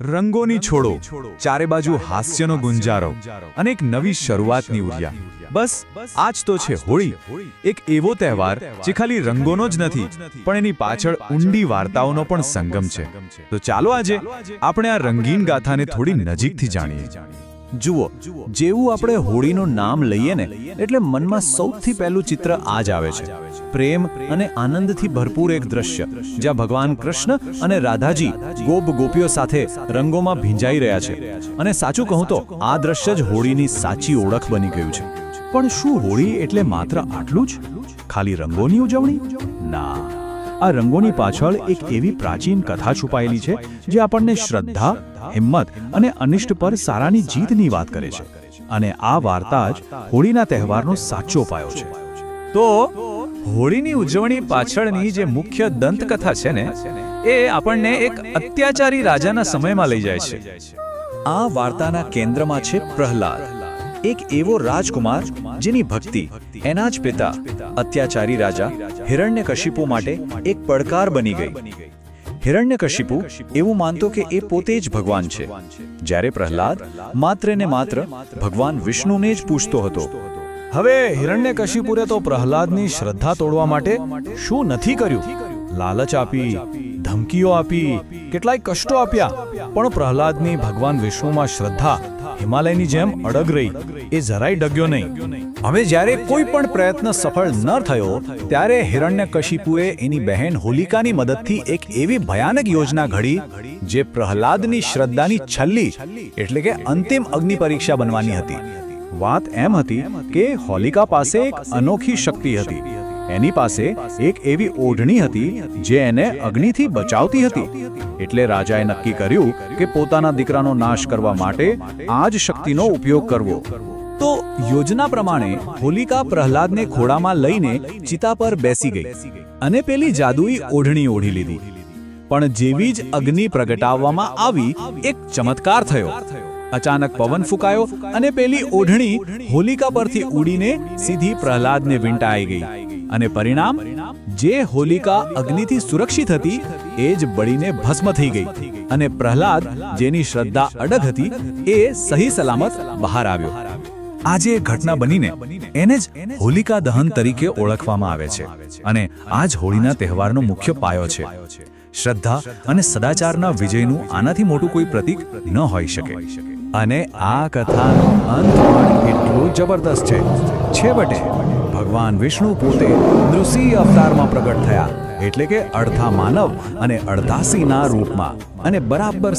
રંગોની છોડો, ચારે બાજુ હાસ્યનો ગુંજારો અને એક નવી શરૂઆતની ઉર્જા। બસ આ જ તો છે હોળી, એક એવો તહેવાર જે ખાલી રંગોનો જ નથી પણ એની પાછળ ઊંડી વાર્તાઓનો પણ સંગમ છે। તો ચાલો આજે આપણે આ રંગીન ગાથાને થોડી નજીકથી જાણીએ। જુઓ, જેવું આપણે હોળીનું નામ લઈએ ને એટલે મનમાં સૌથી પહેલું ચિત્ર આ જ આવે છે, પ્રેમ અને આનંદથી ભરપૂર એક દ્રશ્ય જ્યાં ભગવાન કૃષ્ણ અને રાધાજી ગોપીઓ સાથે રંગોમાં ભીંજાઈ રહ્યા છે। અને સાચું કહું તો આ દ્રશ્ય જ હોળીની સાચી ઓળખ બની ગયું છે। પણ શું હોળી એટલે માત્ર આટલું જ? ખાલી રંગોની ઉજવણી? ના, આ રંગોની પાછળ એક એવી પ્રાચીન કથા છુપાયેલી છે જે આપણને શ્રદ્ધા, હિંમત અને અનિષ્ટ પર સારાની જીતની વાત કરે છે। અને આ વાર્તા જ હોળીના તહેવારનો સાચો પાયો છે। તો હોળીની ઉજવણી પાછળની જે મુખ્ય દંતકથા છે ને એ આપણને એક અત્યાચારી રાજાના સમયમાં લઈ જાય છે। આ વાર્તાના કેન્દ્રમાં છે પ્રહલાદ, એક એવો રાજકુમાર જેની ભક્તિ એના જ પિતા અત્યાચારી રાજા હિરણ્યકશિપુ માટે એક પડકાર બની ગઈ। હિરણ્યકશિપુ એવું માનતો કે એ પોતે જ ભગવાન છે, જ્યારે પ્રહલાદ માત્ર ને માત્ર ભગવાન વિષ્ણુને જ પૂછતો હતો। હવે હિરણ્યકશિપુએ તો પ્રહલાદની શ્રદ્ધા તોડવા માટે શું નથી કર્યું? લાલચ આપી, ધમકીઓ આપી, કેટલાય કષ્ટો આપ્યા, પણ પ્રહલાદની ભગવાન વિષ્ણુમાં શ્રદ્ધા હિમાલયની જેમ અડગ રહી, એ જરાય ડગ્યો નહીં। હવે જ્યારે કોઈ પણ પ્રયત્ન સફળ ન થયો ત્યારે હિરણ્યકશિપુએ એની બહેન હોલિકાની મદદથી એક એવી ભયાનક યોજના ઘડી જે પ્રહલાદની શ્રદ્ધાની છેલ્લી એટલે કે અંતિમ અગ્નિ પરીક્ષા બનવાની હતી। વાત એમ હતી કે હોલિકા પાસે એક અનોખી શક્તિ હતી। એની પાસે એક એવી ઓઢણી હતી જે એને અગ્નિથી બચાવતી હતી। એટલે રાજાએ નક્કી કર્યું કે પોતાના દીકરાનો નાશ કરવા માટે આ જ શક્તિનો ઉપયોગ કરવો। તો યોજના પ્રમાણે હોલિકા પ્રહલાદને ખોળામાં લઈને ચિતા પર બેસી ગઈ અને પેલી જાદુઈ ઓઢણી ઓઢી લીધી। પણ જેવી જ અગ્નિ પ્રગટાવવામાં આવી એક ચમત્કાર થયો। અચાનક પવન ફૂંકાયો અને પેલી ઓઢણી હોલિકા પરથી ઉડીને સીધી પ્રહલાદને વીંટાઈ ગઈ। અને પરિણામ, જે હોલિકા અગ્નિથી સુરક્ષિત હતી એ જ બળીને ભસ્મ થઈ ગઈ અને પ્રહલાદ, જેની શ્રદ્ધા અડગ હતી, એ સહી સલામત બહાર આવ્યો। આજે એ ઘટના બનીને એને જ હોલિકા દહન તરીકે ઓળખવામાં આવે છે અને આ જ હોળીના તહેવારનો મુખ્ય પાયો છે। શ્રદ્ધા અને સદાચારના વિજયનું આનાથી મોટું કોઈ પ્રતીક ન હોઈ શકે। અને આ કથાનો અંત પણ એટલો જબરદસ્ત છે। છેવટે ભગવાન વિષ્ણુ પોતે નૃસિંહ અવતારમાં પ્રગટ થયા, એટલે કે અડધા માનવ અને અડધા સિંહના રૂપમાં, અને બરાબર